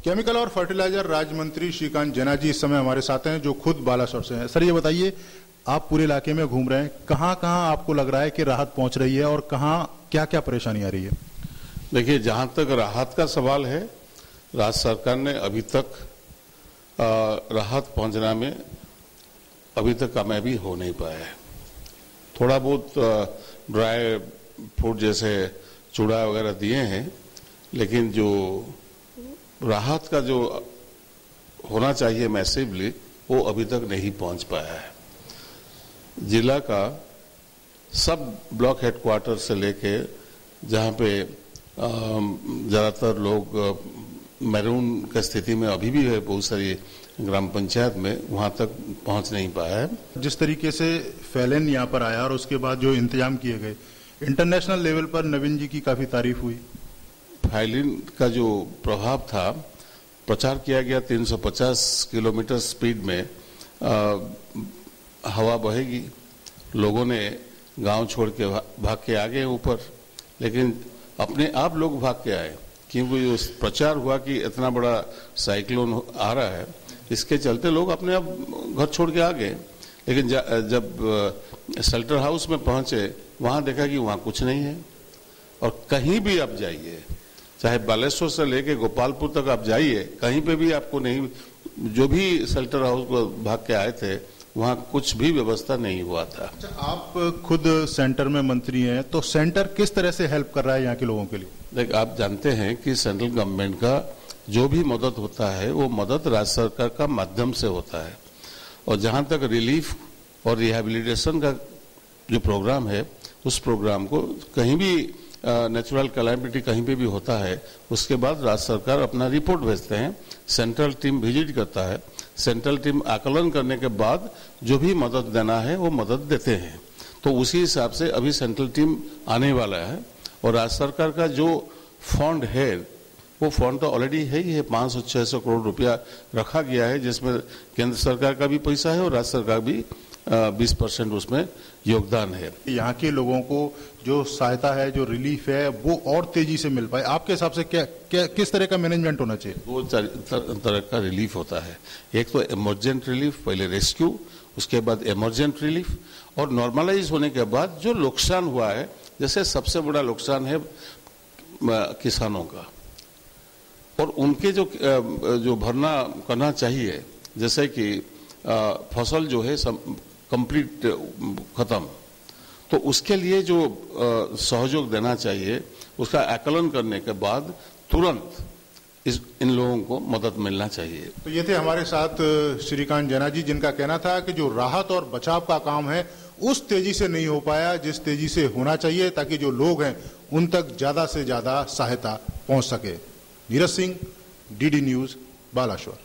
Chemical और fertiliser राज्य मंत्री श्रीकांत जेना जी इस समय हमारे साथ हैं, जो खुद बालासोर से हैं। सर, ये बताइए, आप पूरे इलाके में घूम रहे हैं, कहाँ कहाँ आपको लग रहा है कि राहत पहुंच रही है और कहाँ क्या क्या परेशानी आ रही है? देखिए, जहां तक राहत का सवाल है, राज्य सरकार ने अभी तक राहत पहुंचना में अभी तक कामयाबी हो नहीं पाया है। थोड़ा बहुत ड्राई फूड जैसे चूड़ा वगैरह दिए हैं, लेकिन जो राहत का जो होना चाहिए मैसिवली, वो अभी तक नहीं पहुंच पाया है। जिला का सब ब्लॉक हेडक्वार्टर से लेके जहां पे ज्यादातर लोग मैरून की स्थिति में अभी भी है, बहुत सारी ग्राम पंचायत में, वहां तक पहुंच नहीं पाया है। जिस तरीके से फैलन यहाँ पर आया और उसके बाद जो इंतजाम किए गए, इंटरनेशनल लेवल पर नवीन जी की काफी तारीफ हुई। फैलन का जो प्रभाव था, प्रचार किया गया 350 किलोमीटर स्पीड में हवा बहेगी, लोगों ने गांव छोड़ के भाग के आ गए ऊपर, लेकिन अपने आप लोग भाग के आए, क्योंकि जो प्रचार हुआ कि इतना बड़ा साइक्लोन आ रहा है, इसके चलते लोग अपने आप घर छोड़ के आ गए। लेकिन जब शेल्टर हाउस में पहुंचे, वहां देखा कि वहां कुछ नहीं है। और कहीं भी आप जाइए, चाहे बालेश्वर से लेके गोपालपुर तक आप जाइए, कहीं पे भी आपको नहीं, जो भी शेल्टर हाउस को भाग के आए थे, वहां कुछ भी व्यवस्था नहीं हुआ था। अच्छा, आप खुद सेंटर में मंत्री हैं, तो सेंटर किस तरह से हेल्प कर रहा है यहाँ के लोगों के लिए? देख, आप जानते हैं कि सेंट्रल गवर्नमेंट का जो भी मदद होता है, वो मदद राज्य सरकार का माध्यम से होता है। और जहां तक रिलीफ और रिहेबिलिटेशन का जो प्रोग्राम है, उस प्रोग्राम को कहीं भी नेचुरल कैलामिटी कहीं पे भी होता है, उसके बाद राज्य सरकार अपना रिपोर्ट भेजते हैं, सेंट्रल टीम विजिट करता है, सेंट्रल टीम आकलन करने के बाद जो भी मदद देना है वो मदद देते हैं। तो उसी हिसाब से अभी सेंट्रल टीम आने वाला है। और राज्य सरकार का जो फंड है, वो फंड तो ऑलरेडी है ही है, 500-600 करोड़ रुपया रखा गया है, जिसमें केंद्र सरकार का भी पैसा है और राज्य सरकार भी 20% उसमें योगदान है। यहाँ के लोगों को जो सहायता है, जो रिलीफ है, वो और तेजी से मिल पाए, आपके हिसाब से किस तरह का मैनेजमेंट होना चाहिए? दो तरह का रिलीफ होता है। एक तो इमरजेंट रिलीफ, पहले रेस्क्यू, उसके बाद इमरजेंट रिलीफ, और नॉर्मलाइज होने के बाद जो नुकसान हुआ है, जैसे सबसे बड़ा नुकसान है किसानों का, और उनके जो भरना करना चाहिए, जैसे कि फसल जो है कंप्लीट खत्म, तो उसके लिए जो सहयोग देना चाहिए, उसका आकलन करने के बाद तुरंत इन लोगों को मदद मिलना चाहिए। तो ये थे हमारे साथ श्रीकांत जेना जी, जिनका कहना था कि जो राहत और बचाव का काम है, उस तेजी से नहीं हो पाया जिस तेजी से होना चाहिए, ताकि जो लोग हैं उन तक ज्यादा से ज्यादा सहायता पहुंच सके। Neeraj Singh, DD news, Balasore.